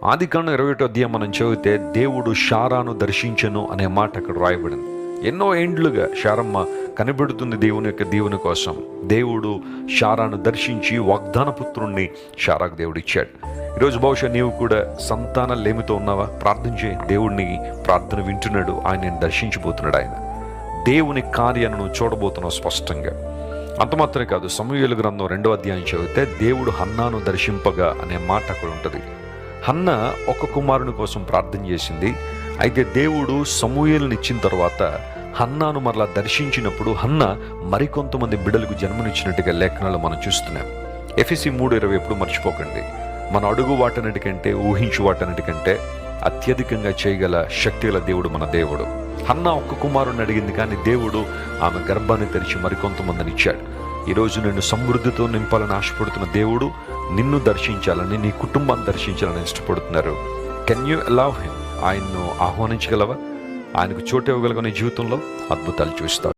ఆదికాండం 21వ అధ్యాయం మనం చదివితే దేవుడు షారాను దర్శించెను అనే మాట అక్కడ రాయబడింది. ఎన్నో ఏండ్లుగా షారమ్మ కనిపెడుతుంది దేవుని యొక్క దీవెన కోసం. దేవుడు షారాను దర్శించి వాగ్దాన పుత్రుణ్ణి షారాకు దేవుడు ఇచ్చాడు. ఈరోజు బహుశా నీవు కూడా సంతాన లేమితో ఉన్నావా? ప్రార్థన చేయి. దేవుడిని ప్రార్థన వింటున్నాడు. ఆయన దర్శించబోతున్నాడు. ఆయన దేవుని కార్యాలను నువ్వు చూడబోతున్నావు స్పష్టంగా. అంత మాత్రమే కాదు, సమూయేలు గ్రంథం 2వ అధ్యాయం చదివితే దేవుడు హన్నాను దర్శింపగా అనే మాట అక్కడ ఉంటుంది. హన్న ఒక కుమారుని కోసం ప్రార్థన చేసింది. అయితే దేవుడు సమూయేలుని ఇచ్చిన తర్వాత హన్నాను మరలా దర్శించినప్పుడు హన్న మరికొంతమంది బిడ్డలకు జన్మనిచ్చినట్టుగా లేఖనాలు మనం చూస్తున్నాం. ఎఫెసీ 3:20 ఎప్పుడు మర్చిపోకండి. మన అడుగు వాటన్నిటికంటే, ఊహించు వాటన్నిటికంటే అత్యధికంగా చేయగల శక్తి గల దేవుడు మన దేవుడు. హన్న ఒక్క కుమారుని అడిగింది, కానీ దేవుడు ఆమె గర్భాన్ని తెరిచి మరికొంతమందిని ఇచ్చాడు. ఈరోజు నిన్ను సమృద్ధితో నింపాలని ఆశపడుతున్న దేవుడు నిన్ను దర్శించాలని, నీ కుటుంబాన్ని దర్శించాలని ఇష్టపడుతున్నారు. Can you allow him? ఆయన్ను ఆహ్వానించగలవా? ఆయనకు చోటు ఇవ్వగలగా నీ జీవితంలో అద్భుతాలు చూస్తావు.